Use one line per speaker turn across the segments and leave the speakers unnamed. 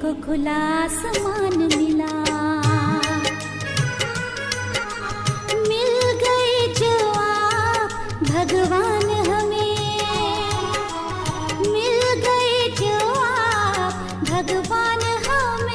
को खुला आसमान मिला। मिल गए जो आप भगवान हमें, मिल गए जो आप भगवान हमें।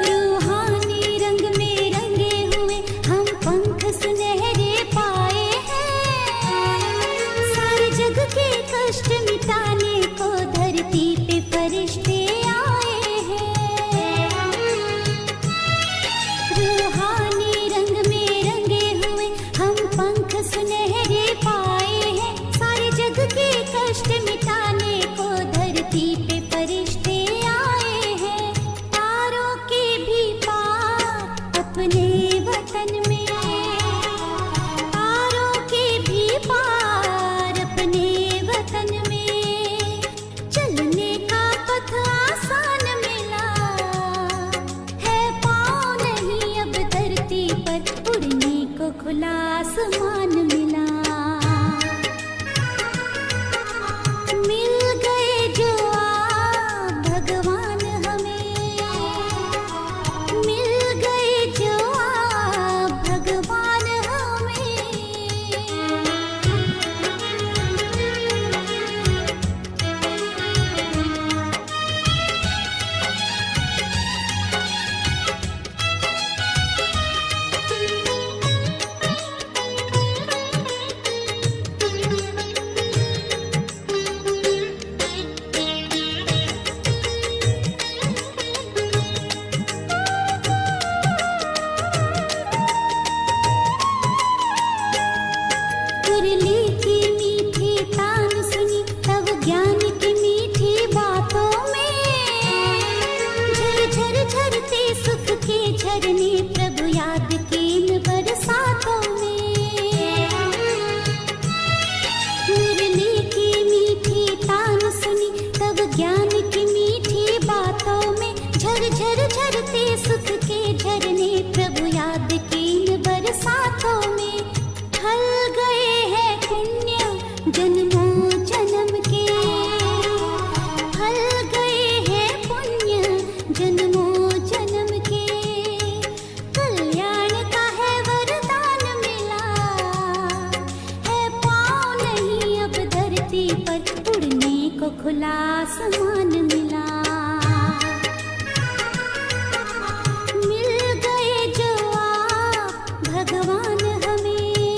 रूहानी रंग में रंगे हुए हम पंख सुनहरे पाए हैं। सारे जग के कष्ट मिटाने को धरती पे फरिश्ते आए हैं। रूहानी रंग में रंगे हुए हम पंख सुनहरे पाए हैं। सारे जग के कष्ट मिटाने को धरती पे फरिश्ते आए हैं। तारों के भी पार अपने वतन में, तारों के भी पार अपने वतन में। चलने का पथ आसान मिला है, पाँव नहीं अब धरती पर, उड़ने को खुला आसमान मिला। मिल गए जो आप भगवान हमें, मिल गए जो आप भगवान हमें। मुरली की मीठी तान सुनी तब ज्ञान की मीठी बातों में, झर झर झरते सुख के झरने प्रभु याद के इन बरसातों में। मुरली की मीठी तान सुनी तब ज्ञान की मीठी बातों में, झर झर झरते सुख के झरने प्रभु याद के इन बरसातों में। ढल गए हैं पुण्य जन्मों जन्म के, ढल गए हैं पुण्य जन्मों जन्म के। कल्याण का है वरदान मिला है, पाँव नहीं अब धरती पर, उड़ने को खुला आसमान मिला। मिल गए जो आप भगवान हमें,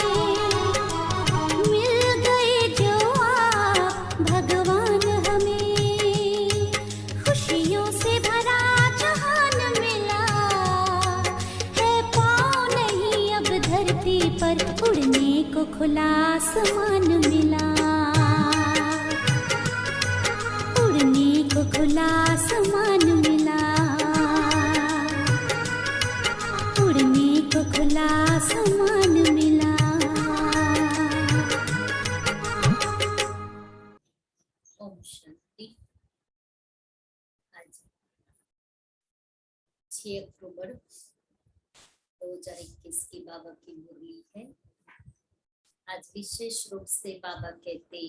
मिल गए जो आप भगवान हमें। खुशियों से भरा जहान मिला है, पाँव नहीं अब धरती पर, उड़ने को खुला आसमान मिला। उड़ने को खुला आसमान मिला, उड़ने को खुला आसमान मिला।
ओम शांति। आज 6 अक्टूबर 2021 की बाबा की मुरली है। आज विशेष रूप से बाबा कहते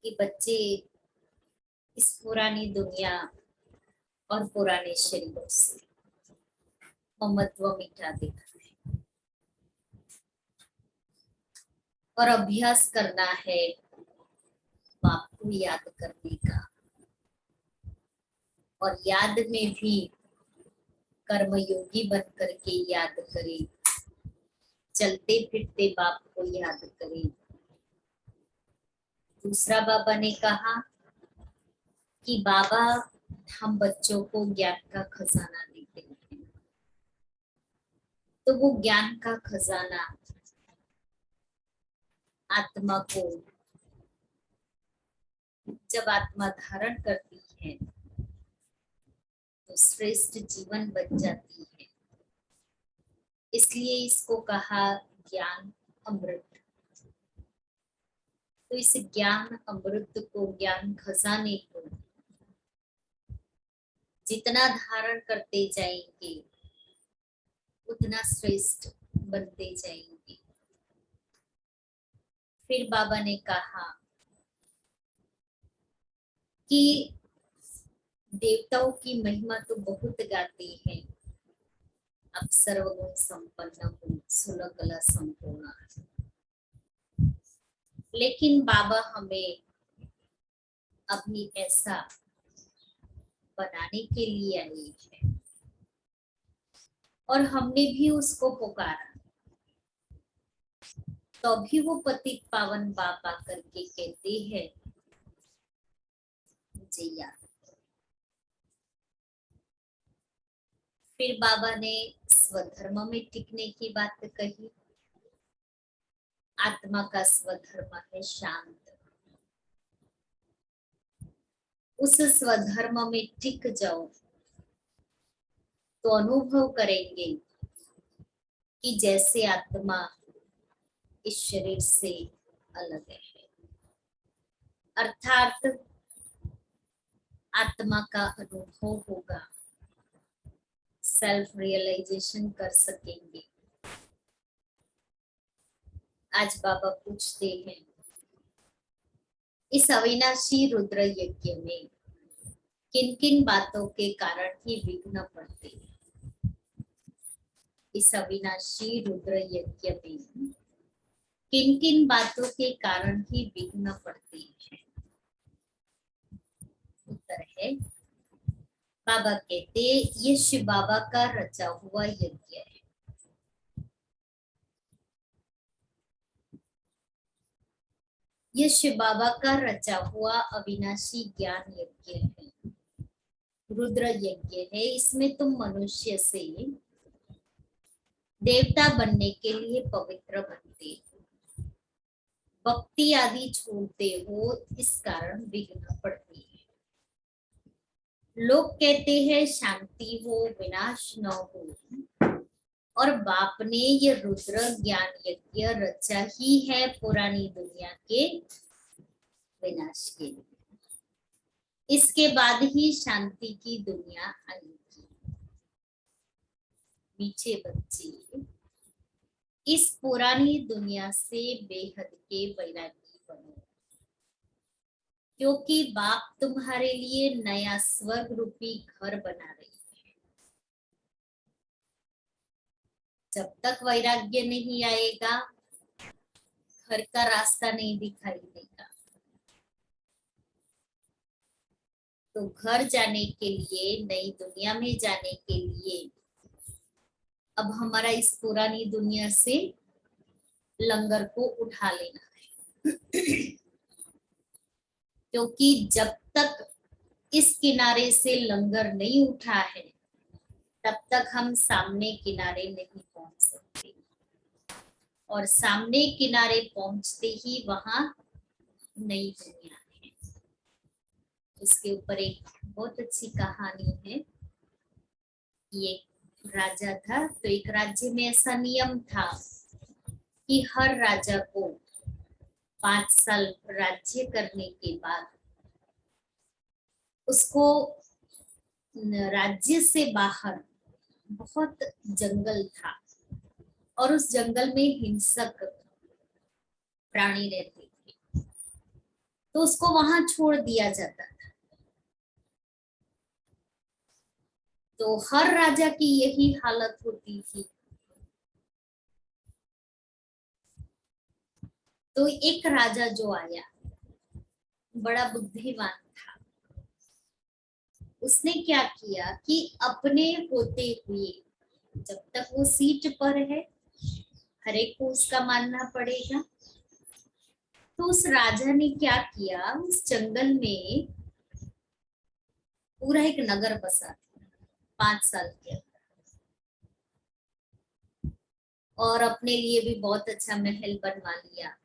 कि बच्चे इस पुरानी दुनिया और पुराने शरीरों से ममत्व मिटा देना है और अभ्यास करना है बाप को याद करने का, और याद में भी कर्मयोगी बन करके याद करे, चलते फिरते बाप को याद करे। दूसरा बाबा ने कहा कि बाबा हम बच्चों को ज्ञान का खजाना देते हैं, तो वो ज्ञान का खजाना आत्मा को जब आत्मा धारण करती है तो श्रेष्ठ जीवन बच जाती है। इसलिए इसको कहा ज्ञान अमृत। तो इस ज्ञान अमृत को, ज्ञान खजाने को जितना धारण करते जाएंगे उतना श्रेष्ठ बनते जाएंगे। फिर बाबा ने कहा कि देवताओं की महिमा तो बहुत गाते हैं, अब सर्वगुण संपन्न हूँ, सुलकला संपूर्ण, लेकिन बाबा हमें अभी ऐसा बनाने के लिए आए हैं। और हमने भी उसको पुकारा तो भी वो पतित पावन बाबा करके कहते हैं जी यार। फिर बाबा ने स्वधर्म में टिकने की बात कही। आत्मा का स्वधर्म है शांत। उस स्वधर्म में टिक जाओ तो अनुभव करेंगे कि जैसे आत्मा इस शरीर से अलग है, अर्थात आत्मा का अनुभव होगा, सेल्फ रियलाइजेशन कर सकेंगे। आज बाबा पूछते हैं इस अविनाशी रुद्र यज्ञ में किन किन बातों के कारण ही विघ्न पड़ते हैं। इस अविनाशी रुद्र यज्ञ में किन किन बातों के कारण ही विघ्न पड़ते हैं। उत्तर है, बाबा कहते ये शिव बाबा का रचा हुआ यज्ञ है। ये शिव बाबा का रचा हुआ अविनाशी ज्ञान यज्ञ है, रुद्र यज्ञ है। इसमें तुम मनुष्य से देवता बनने के लिए पवित्र बनते हो, भक्ति आदि छोड़ते हो, इस कारण विघ्न पड़ती है। लोग कहते हैं शांति हो, विनाश न हो, और बाप ने ये रुद्र ज्ञान यज्ञ रचा ही है पुरानी दुनिया के विनाश के लिए। इसके बाद ही शांति की दुनिया आएगी। मीठे बच्चे, इस पुरानी दुनिया से बेहद के वैरागी बनो, क्योंकि बाप तुम्हारे लिए नया स्वर्ग रूपी घर बना रही है। जब तक वैराग्य नहीं आएगा घर का रास्ता नहीं दिखाई देगा। तो घर जाने के लिए, नई दुनिया में जाने के लिए अब हमारा इस पुरानी दुनिया से लंगर को उठा लेना है। क्योंकि जब तक इस किनारे से लंगर नहीं उठा है तब तक हम सामने किनारे नहीं पहुंच सकते, और सामने किनारे पहुंचते ही वहां नई दुनिया है। उसके ऊपर एक बहुत अच्छी कहानी है। ये राजा था, तो एक राज्य में ऐसा नियम था कि हर राजा को 5 साल राज्य करने के बाद उसको राज्य से बाहर बहुत जंगल था, और उस जंगल में हिंसक प्राणी रहते थे, तो उसको वहां छोड़ दिया जाता था। तो हर राजा की यही हालत होती थी। तो एक राजा जो आया बड़ा बुद्धिमान था, उसने क्या किया कि अपने होते हुए, जब तक वो सीट पर है हर एक को उसका मानना पड़ेगा, तो उस राजा ने क्या किया, उस जंगल में पूरा एक नगर बसा दिया 5 साल के अंदर, और अपने लिए भी बहुत अच्छा महल बनवा लिया।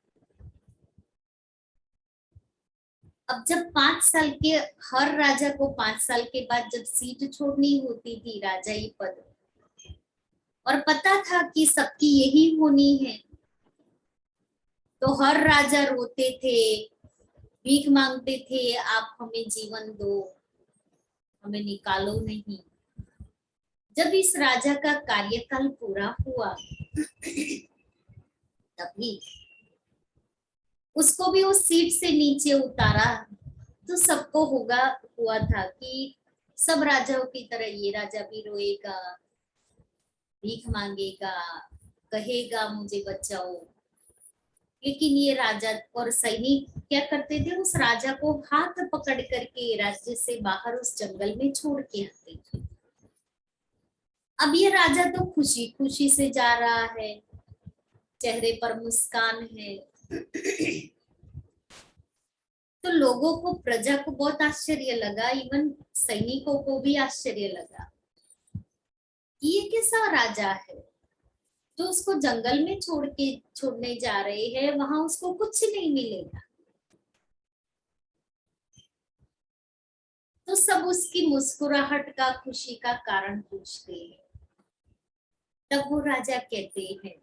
अब जब 5 साल के, हर राजा को 5 साल के बाद जब सीट छोड़नी होती थी, राजाई पद, और पता था कि सबकी यही होनी है, तो हर राजा रोते थे, भीख मांगते थे, आप हमें जीवन दो, हमें निकालो नहीं। जब इस राजा का कार्यकाल पूरा हुआ तभी उसको भी उस सीट से नीचे उतारा। तो सबको हुआ था कि सब राजाओं की तरह ये राजा भी रोएगा, भीख मांगेगा, कहेगा मुझे बचाओ। लेकिन ये राजा और सैनिक क्या करते थे, उस राजा को हाथ पकड़ करके राज्य से बाहर उस जंगल में छोड़ के आते थे। अब ये राजा तो खुशी खुशी से जा रहा है, चेहरे पर मुस्कान है। तो लोगों को, प्रजा को बहुत आश्चर्य लगा, इवन सैनिकों को भी आश्चर्य लगा कि ये कैसा राजा है जो उसको जंगल में छोड़ने जा रहे हैं, वहां उसको कुछ नहीं मिलेगा। तो सब उसकी मुस्कुराहट का, खुशी का कारण पूछते हैं। तब वो राजा कहते हैं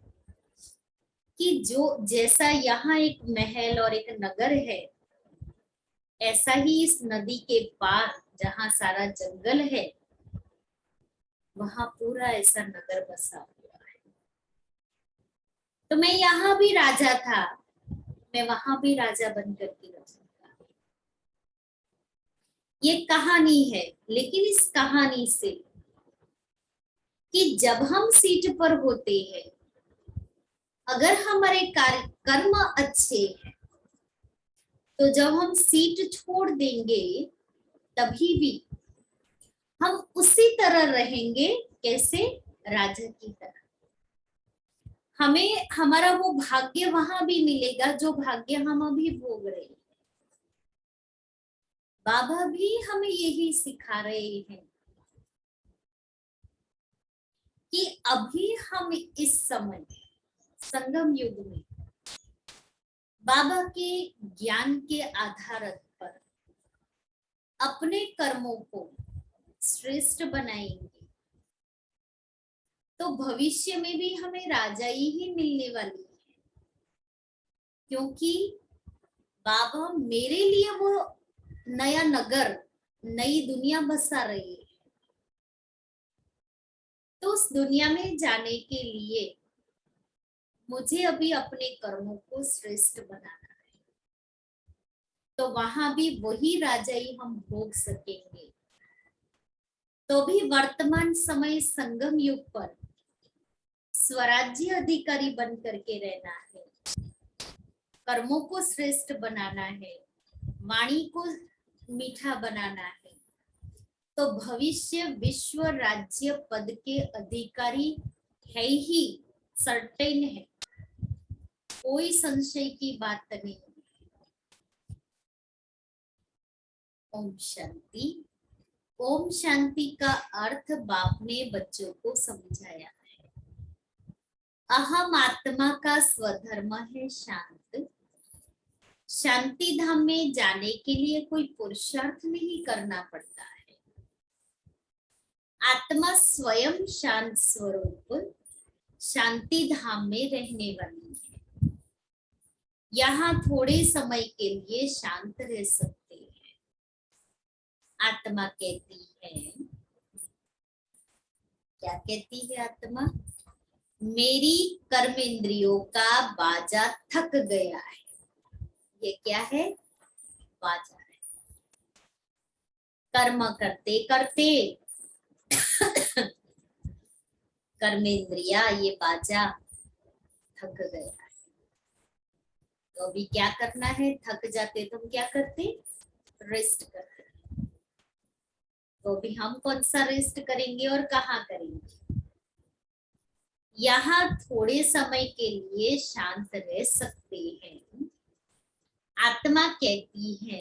कि जो जैसा यहाँ एक महल और एक नगर है, ऐसा ही इस नदी के पार जहाँ सारा जंगल है, वहां पूरा ऐसा नगर बसा हुआ है। तो मैं यहाँ भी राजा था, मैं वहां भी राजा बनकर के रहूंगा। ये कहानी है, लेकिन इस कहानी से कि जब हम सीट पर होते हैं, अगर हमारे कर्म अच्छे हैं, तो जब हम सीट छोड़ देंगे तभी भी हम उसी तरह रहेंगे, कैसे? राजा की तरह। हमें हमारा वो भाग्य वहां भी मिलेगा जो भाग्य हम अभी भोग रहे हैं। बाबा भी हमें यही सिखा रहे हैं कि अभी हम इस समय संगम युग में बाबा के ज्ञान के आधार पर अपने कर्मों को श्रेष्ठ बनाएंगे, तो भविष्य में भी हमें राजाई ही मिलने वाली है। क्योंकि बाबा मेरे लिए वो नया नगर, नई दुनिया बसा रही है। तो उस दुनिया में जाने के लिए मुझे अभी अपने कर्मों को श्रेष्ठ बनाना है, तो वहां भी वही राजाई हम भोग सकेंगे। तो भी वर्तमान समय संगम युग पर स्वराज्य अधिकारी बन करके रहना है, कर्मों को श्रेष्ठ बनाना है, वाणी को मीठा बनाना है, तो भविष्य विश्व राज्य पद के अधिकारी है ही, सर्टेन है, कोई संशय की बात नहीं। ओम शांति। ओम शांति का अर्थ बाप ने बच्चों को समझाया है। अहम आत्मा का स्वधर्म है शांत। शांति धाम में जाने के लिए कोई पुरुषार्थ नहीं करना पड़ता है। आत्मा स्वयं शांत स्वरूप शांति धाम में रहने वाली है। यहाँ थोड़े समय के लिए शांत रह सकते हैं। आत्मा कहती है, क्या कहती है आत्मा? मेरी कर्मेंद्रियों का बाजा थक गया है। ये क्या है? बाजा है। कर्म करते करते कर्मेंद्रिया, ये बाजा थक गया है। तो अभी क्या करना है? थक जाते तो हम क्या करते? रेस्ट करते। तो अभी हम कौन सा रेस्ट करेंगे और कहाँ करेंगे? यहाँ थोड़े समय के लिए शांत रह सकते हैं। आत्मा कहती है,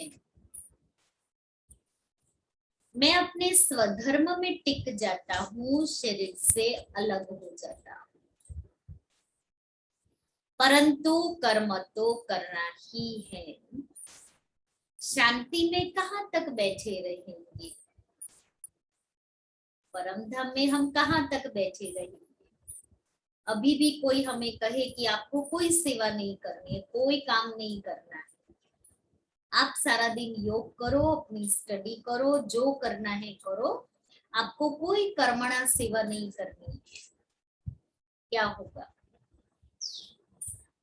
मैं अपने स्वधर्म में टिक जाता हूँ, शरीर से अलग हो जाता हूँ, परंतु कर्म तो करना ही है। शांति में कहाँ तक बैठे रहेंगे? परम धाम में हम कहाँ तक बैठे रहेंगे? अभी भी कोई हमें कहे कि आपको कोई सेवा नहीं करनी है, कोई काम नहीं करना है, आप सारा दिन योग करो, अपनी स्टडी करो, जो करना है करो, आपको कोई कर्मणा सेवा नहीं करनी है, क्या होगा?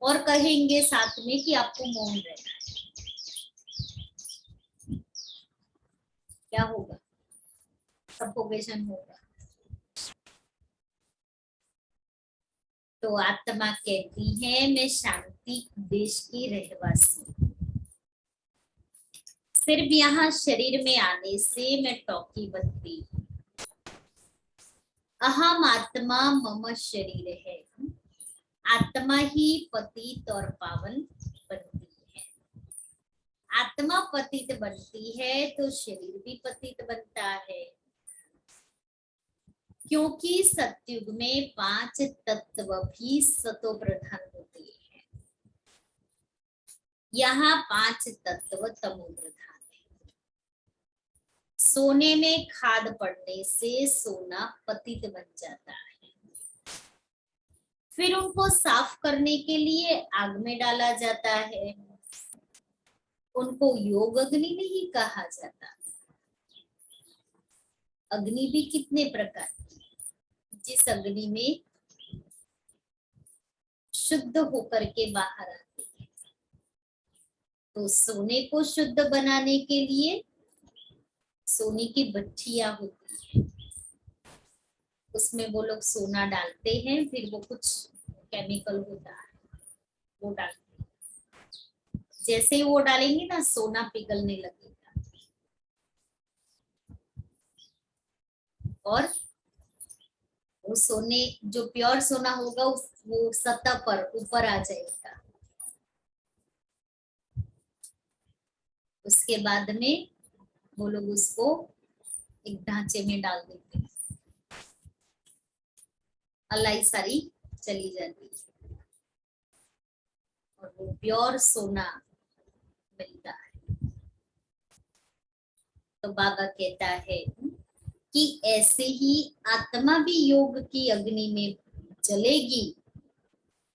और कहेंगे साथ में कि आपको मौन रहना है, क्या होगा? सफोकेशन होगा। तो आत्मा कहती है मैं शांति देश की रहवासी, सिर्फ यहाँ शरीर में आने से मैं टॉकी बनती हूँ। अहम आत्मा मम शरीर है, आत्मा ही पतित और पावन बनती है। आत्मा पतित बनती है तो शरीर भी पतित बनता है, क्योंकि सतयुग में 5 तत्व भी सतो प्रधान होते हैं, यहाँ 5 तत्व तमो प्रधान है। सोने में खाद पड़ने से सोना पतित बन जाता है, फिर उनको साफ करने के लिए आग में डाला जाता है, उनको योग अग्नि नहीं कहा जाता। अग्नि भी कितने प्रकार की, जिस अग्नि में शुद्ध होकर के बाहर आते हैं। तो सोने को शुद्ध बनाने के लिए सोने की भट्टियां होती है, उसमें वो लोग सोना डालते हैं, फिर वो कुछ केमिकल होता है वो डालते हैं। जैसे ही वो डालेंगे ना सोना पिघलने लगेगा, और वो सोने जो प्योर सोना होगा वो सतह पर ऊपर आ जाएगा। उसके बाद में वो लोग उसको एक ढांचे में डाल देते हैं, अलाई सारी चली जाती है और वो प्योर सोना मिलता है। तो बाबा कहता है कि ऐसे ही आत्मा भी योग की अग्नि में जलेगी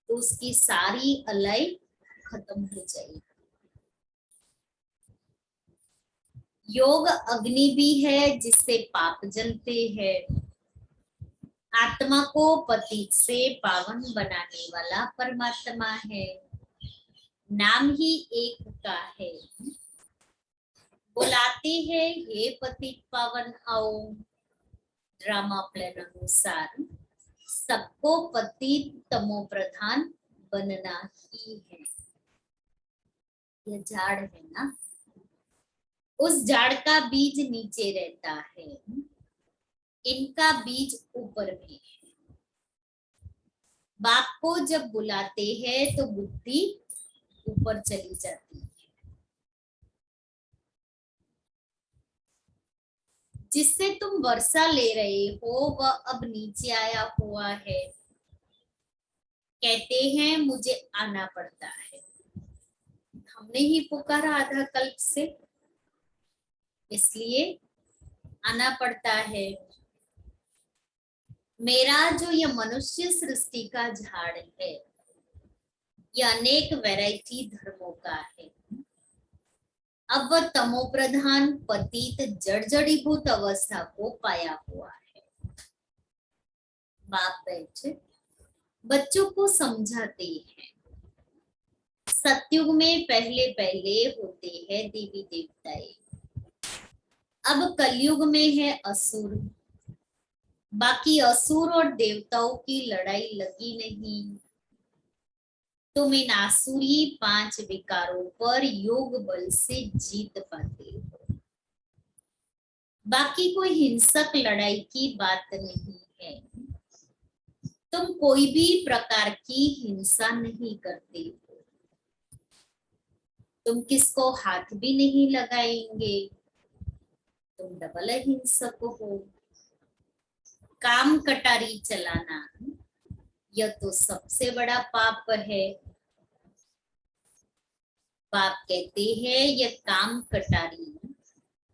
तो उसकी सारी अलाई खत्म हो जाएगी। योग अग्नि भी है जिससे पाप जलते हैं। आत्मा को पतित से पावन बनाने वाला परमात्मा है, नाम ही एक का है। बुलाते हैं हे पतित पावन आओ, ड्रामा प्लान अनुसार सबको पतित तमो प्रधान बनना ही है। यह झाड़ है ना, उस झाड़ का बीज नीचे रहता है, इनका बीज ऊपर में है। बाप को जब बुलाते हैं तो बुद्धि ऊपर चली जाती है, जिससे तुम वर्षा ले रहे हो वह अब नीचे आया हुआ है। कहते हैं मुझे आना पड़ता है, हमने ही पुकारा आधा कल्प से, इसलिए आना पड़ता है। मेरा जो यह मनुष्य सृष्टि का झाड़ है, यह अनेक वैरायटी धर्मों का है। अब वह तमो प्रधान पतित जड़जड़ीभूत अवस्था को पाया हुआ है। बाप बैठे बच्चों को समझाते हैं। सतयुग में पहले पहले होते हैं देवी देवताएं, अब कलयुग में है असुर। बाकी असुर और देवताओं की लड़ाई लगी नहीं। तुम इन आसुरी 5 विकारों पर योग बल से जीत पाते हो। बाकी कोई हिंसक लड़ाई की बात नहीं है। तुम कोई भी प्रकार की हिंसा नहीं करते हो। तुम किसको हाथ भी नहीं लगाएंगे। तुम डबल हिंसक हो। काम कटारी चलाना यह तो सबसे बड़ा पाप है। बाप कहते हैं यह काम कटारी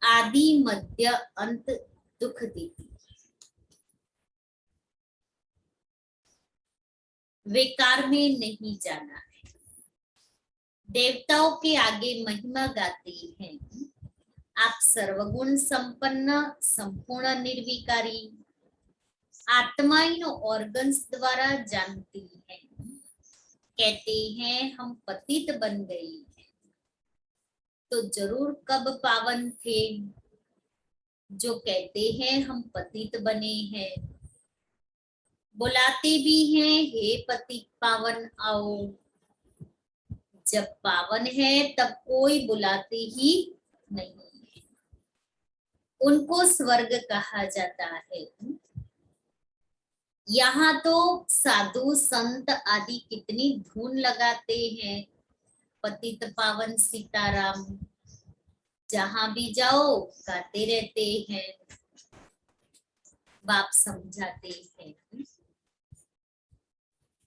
आदि मध्य अंत दुख देती, विकार में नहीं जाना है। देवताओं के आगे महिमा गाते हैं, आप सर्वगुण संपन्न संपूर्ण निर्विकारी आत्मा इन ऑर्गन्स द्वारा जानती है। कहते हैं हम पतित बन गए हैं, तो जरूर कब पावन थे जो कहते हैं हम पतित बने हैं। बुलाते भी हैं हे पतित पावन आओ, जब पावन है तब कोई बुलाते ही नहीं है। उनको स्वर्ग कहा जाता है। यहाँ तो साधु संत आदि कितनी धून लगाते हैं, पतित पावन सीताराम, जहां भी जाओ गाते रहते हैं। बाप समझाते हैं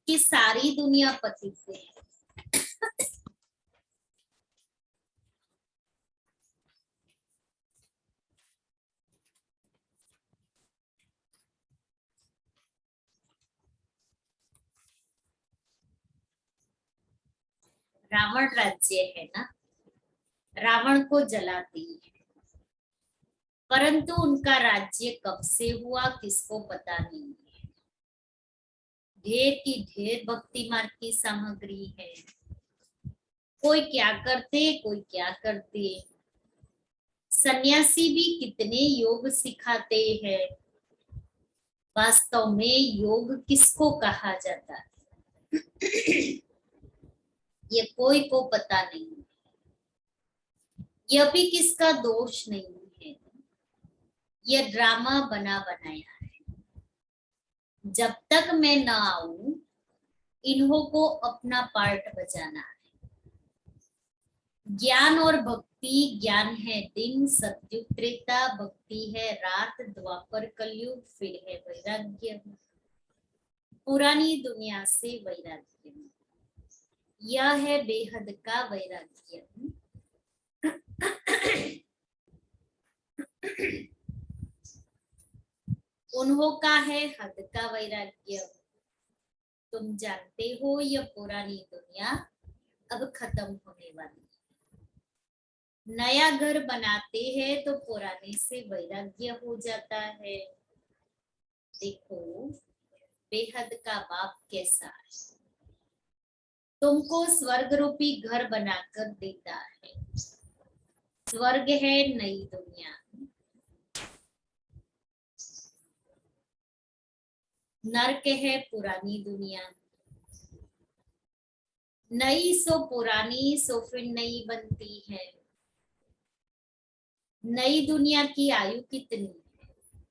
कि सारी दुनिया पतित है। रावण राज्य है ना, रावण को जलाते हैं, परंतु उनका राज्य कब से हुआ किसको पता नहीं है। ढेर की ढेर भक्ति मार्ग की सामग्री है, कोई क्या करते कोई क्या करते। सन्यासी भी कितने योग सिखाते हैं, वास्तव में योग किसको कहा जाता है ये कोई को पता नहीं। यह भी किसका दोष नहीं है, यह ड्रामा बना बनाया है। जब तक मैं न आऊं इन्हों को अपना पार्ट बजाना है। ज्ञान और भक्ति, ज्ञान है दिन, सतयुग त्रेता, भक्ति है रात, द्वापर कलयुग, फिर है वैराग्य। पुरानी दुनिया से वैराग्य, यह है बेहद का वैराग्य। उन्हों का है हद का वैराग्य। तुम जानते हो यह पुरानी दुनिया अब खत्म होने वाली है। नया घर बनाते हैं तो पुराने से वैराग्य हो जाता है। देखो बेहद का बाप कैसा है, तुमको स्वर्ग रूपी घर बनाकर देता है। स्वर्ग है नई दुनिया, नरक है पुरानी दुनिया। नई सो पुरानी सो फिर नई बनती है। नई दुनिया की आयु कितनी है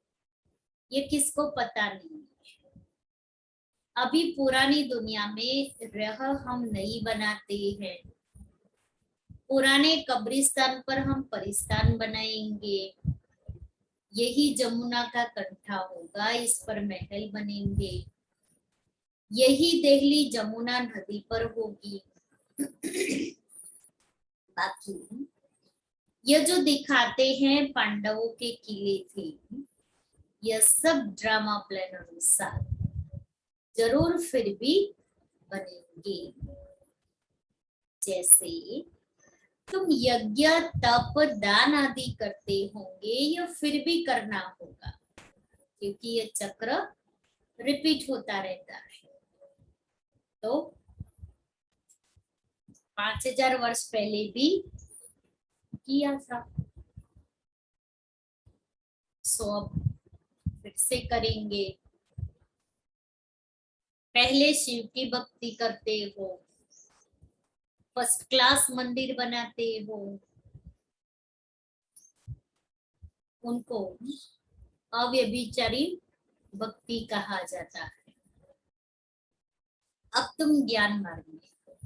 ये किसको पता नहीं है। अभी पुरानी दुनिया में रह हम नई बनाते हैं। पुराने कब्रिस्तान पर हम परिस्तान बनाएंगे। यही जमुना का कंठा होगा, इस पर महल बनेंगे। यही देहली जमुना नदी पर होगी। बाकी यह जो दिखाते हैं पांडवों के किले थे, यह सब ड्रामा प्लान अनुसार जरूर फिर भी बनेंगे। जैसे तुम यज्ञ तप दान आदि करते होंगे, यह फिर भी करना होगा, क्योंकि यह चक्र रिपीट होता रहता है। तो 5000 वर्ष पहले भी किया था, सो अब फिर से करेंगे। पहले शिव की भक्ति करते हो, फर्स्ट क्लास मंदिर बनाते हो, उनको अव्यभिचारी भक्ति कहा जाता है। अब तुम ज्ञान मार्ग में हो,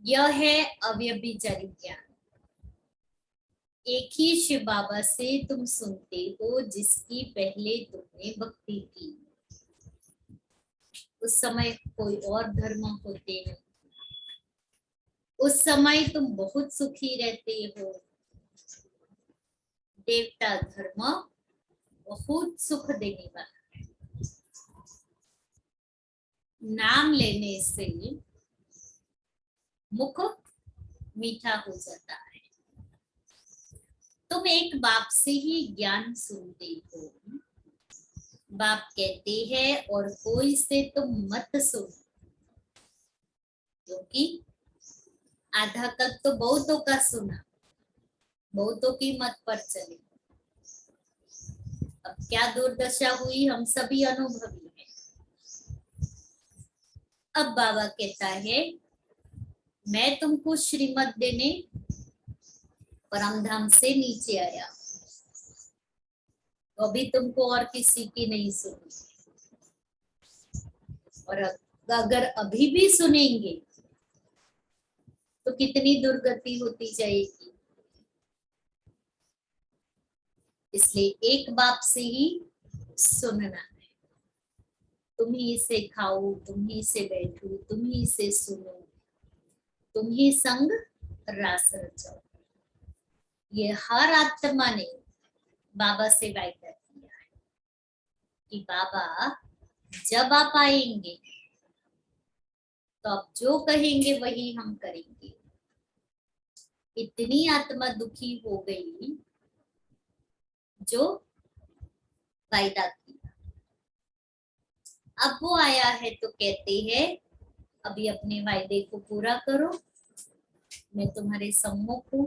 यह है अव्यभिचारी ज्ञान। एक ही शिव बाबा से तुम सुनते हो जिसकी पहले तुमने भक्ति की। उस समय कोई और धर्म होते हैं, उस समय तुम बहुत सुखी रहते हो। देवता धर्म बहुत सुख देने वाला। नाम लेने से मुख मीठा हो जाता है। तुम एक बाप से ही ज्ञान सुनते हो। बाप कहते हैं और कोई से तुम मत सुनो, क्योंकि आधा कल तो बहुतों का सुना, बहुतों की मत पर चले। अब क्या दुर्दशा हुई हम सभी अनुभवी हैं। अब बाबा कहता है मैं तुमको श्रीमत देने परमधाम से नीचे आया, तो अभी तुमको और किसी की नहीं सुनी। और अगर अभी भी सुनेंगे तो कितनी दुर्गति होती जाएगी। इसलिए एक बाप से ही सुनना है। तुम ही से खाओ, तुम ही से बैठो, तुम ही से सुनो, तुम ही संग रास रचो। ये हर आत्मा ने बाबा से वायदा किया है कि बाबा जब आप आएंगे तो आप जो कहेंगे वही हम करेंगे। इतनी आत्मा दुखी हो गई जो वायदा किया। अब वो आया है तो कहते हैं अभी अपने वायदे को पूरा करो, मैं तुम्हारे सम्मुख हूं।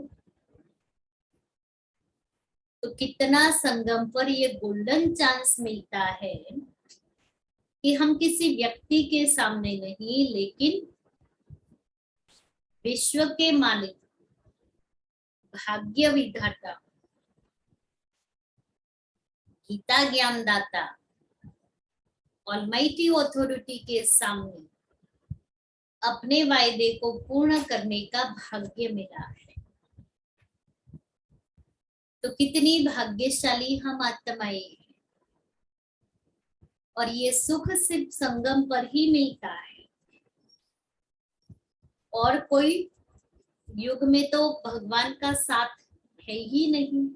तो कितना संगम पर ये गोल्डन चांस मिलता है कि हम किसी व्यक्ति के सामने नहीं, लेकिन विश्व के मालिक, भाग्य विधाता, गीता ज्ञानदाता, ऑलमाइटी ऑथोरिटी के सामने अपने वायदे को पूर्ण करने का भाग्य मिला है। तो कितनी भाग्यशाली हम आत्माएं हैं। और ये सुख सिर्फ संगम पर ही मिलता है, और कोई युग में तो भगवान का साथ है ही नहीं।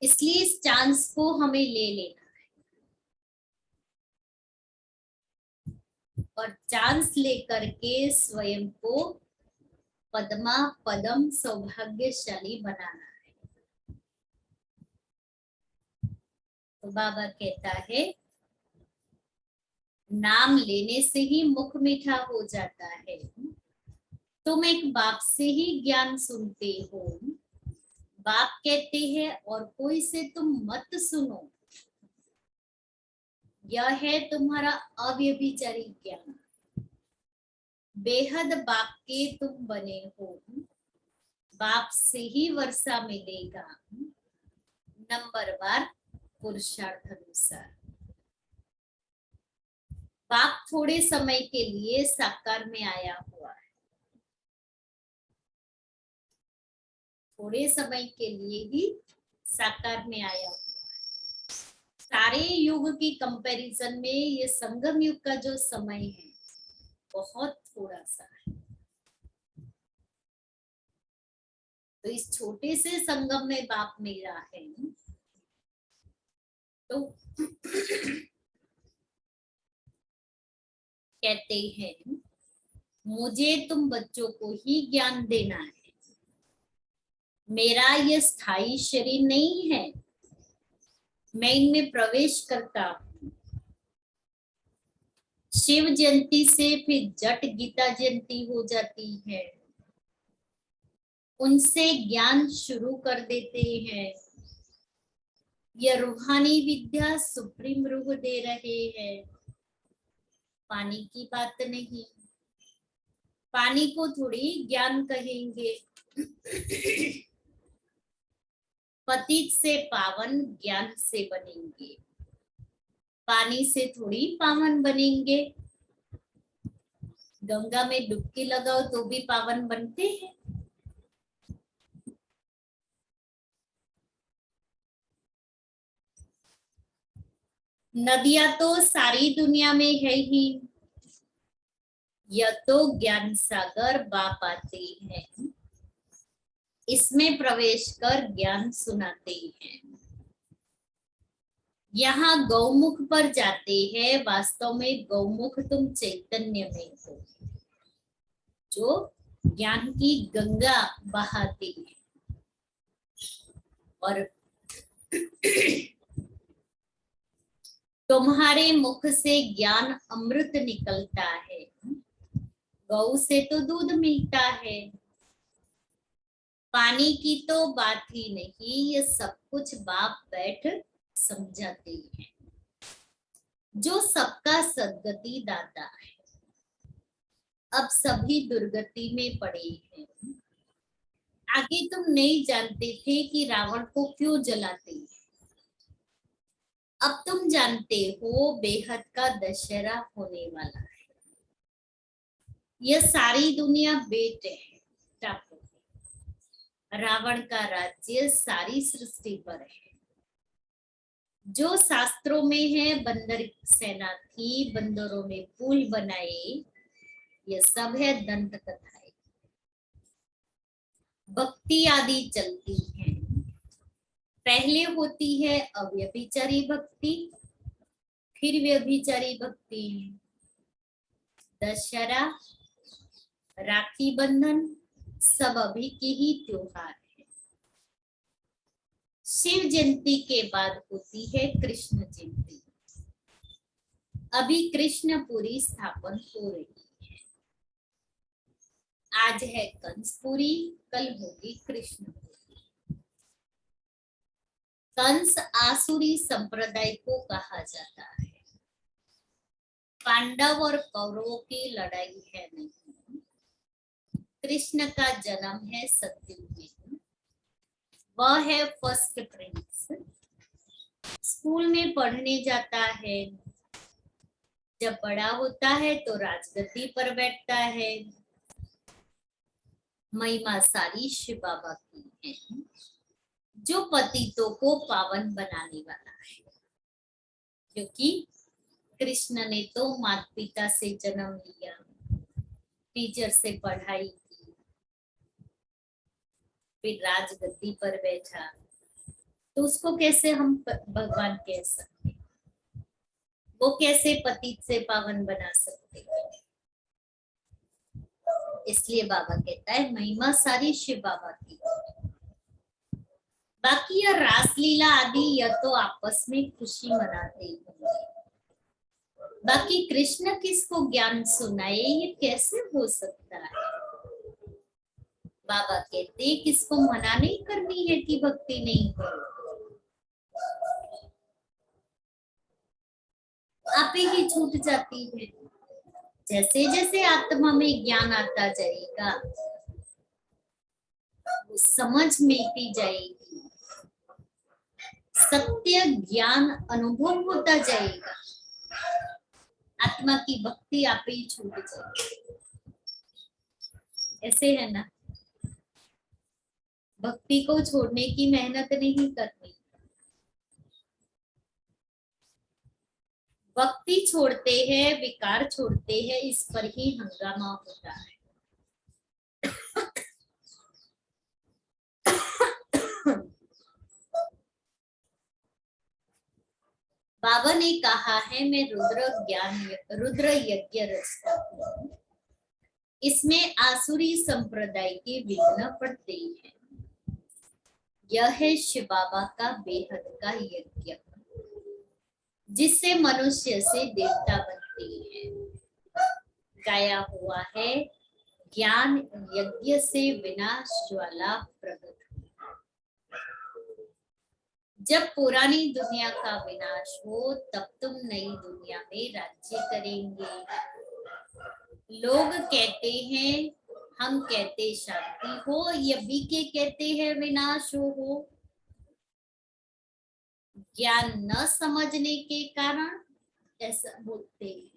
इसलिए इस चांस को हमें ले लेना है, और चांस लेकर के स्वयं को पद्मा पदम सौभाग्यशाली बनाना है। तो बाबा कहता है नाम लेने से ही मुख मीठा हो जाता है। तुम एक बाप से ही ज्ञान सुनते हो। बाप कहते हैं और कोई से तुम मत सुनो, यह है तुम्हारा अव्यभिचारी ज्ञान। बेहद बाप के तुम बने हो, बाप से ही वर्षा मिलेगा नंबरवार पुरुषार्थ अनुसार। बाप थोड़े समय के लिए साकार में आया हुआ है, थोड़े समय के लिए ही साकार में आया हुआ है। सारे युग की कंपैरिजन में ये संगम युग का जो समय है बहुत थोड़ा सा है। तो इस छोटे से संगम में बाप मेरा है, तो कहते हैं मुझे तुम बच्चों को ही ज्ञान देना है। मेरा ये स्थायी शरीर नहीं है, मैं इनमें प्रवेश करता हूँ। शिव जयंती से फिर जट गीता जयंती हो जाती है, उनसे ज्ञान शुरू कर देते हैं। यह रूहानी विद्या सुप्रीम रूह दे रहे हैं, पानी की बात नहीं। पानी को थोड़ी ज्ञान कहेंगे। पतित से पावन ज्ञान से बनेंगे, पानी से थोड़ी पावन बनेंगे। गंगा में डुबकी लगाओ तो भी पावन बनते हैं। नदियां तो सारी दुनिया में है ही, यह तो ज्ञान सागर बाप आते हैं, इसमें प्रवेश कर ज्ञान सुनाते हैं। यहाँ गौमुख पर जाते हैं, वास्तव में गौमुख तुम चैतन्य में हो, जो ज्ञान की गंगा बहाते हैं। और तुम्हारे मुख से ज्ञान अमृत निकलता है, गौ से तो दूध मिलता है। पानी की तो बात ही नहीं, ये सब कुछ बाप बैठ समझाते हैं, जो सबका सद्गति दाता है। अब सभी दुर्गति में पड़े हैं। आगे तुम नहीं जानते थे कि रावण को क्यों जलाते हैं, अब तुम जानते हो बेहद का दशहरा होने वाला है। यह सारी दुनिया बेट है, टापू है। रावण का राज्य सारी सृष्टि पर है। जो शास्त्रों में है, बंदर सेना थी, बंदरों ने पुल बनाए, यह सब है दंत कथाएं। भक्ति आदि चलती है, पहले होती है अव्यभिचारी भक्ति, फिर व्यभिचारी भक्ति। दशहरा, राखी बंधन सब अभी की ही त्योहार है। शिव जयंती के बाद होती है कृष्ण जयंती। अभी कृष्णपुरी स्थापन हो रही है। आज है कंसपुरी, कल होगी कृष्णपुरी। कंस आसुरी संप्रदाय को कहा जाता है। पांडव और कौरवों की लड़ाई है नहीं, कृष्ण का जन्म है सतयुग में। वह है फर्स्ट प्रिंस। स्कूल में पढ़ने जाता है, जब बड़ा होता है तो राजगद्दी पर बैठता है। महिमा सारी शिव बाबा की है, जो पतितों को पावन बनाने वाला है। क्योंकि कृष्ण ने तो माता पिता से जन्म लिया, टीचर से पढ़ाई की, फिर राजगद्दी पर बैठा, तो उसको कैसे हम भगवान कह सकते? वो कैसे पतित से पावन बना सकते? इसलिए बाबा कहता है महिमा सारी शिव बाबा की। बाकी यह रासलीला आदि यह तो आपस में खुशी मनाते होंगे। बाकी कृष्ण किसको ज्ञान सुनाए, ये कैसे हो सकता है? बाबा कहते किसको मना नहीं करनी है कि भक्ति नहीं करो, आप ही छूट जाती है। जैसे जैसे आत्मा में ज्ञान आता जाएगा, वो समझ मिलती जाएगी, सत्य ज्ञान अनुभव होता जाएगा, आत्मा की भक्ति आप ही छूट जाएगी। ऐसे है ना, भक्ति को छोड़ने की मेहनत नहीं करनी। भक्ति छोड़ते हैं, विकार छोड़ते हैं, इस पर ही हंगामा होता है। बाबा ने कहा है मैं रुद्र यज्ञ रचता हूं, इसमें आसुरी संप्रदाय के विघ्न पड़ते हैं। यह है शिव बाबा का बेहद का यज्ञ, जिससे मनुष्य से देवता बनते हैं। गाया हुआ है ज्ञान यज्ञ से विनाश ज्वाला प्रकट। जब पुरानी दुनिया का विनाश हो, तब तुम नई दुनिया में राज्य करेंगे। लोग कहते हैं, हम कहते शांति हो, ये भी के कहते हैं विनाश हो। ज्ञान न समझने के कारण ऐसा बोलते हैं।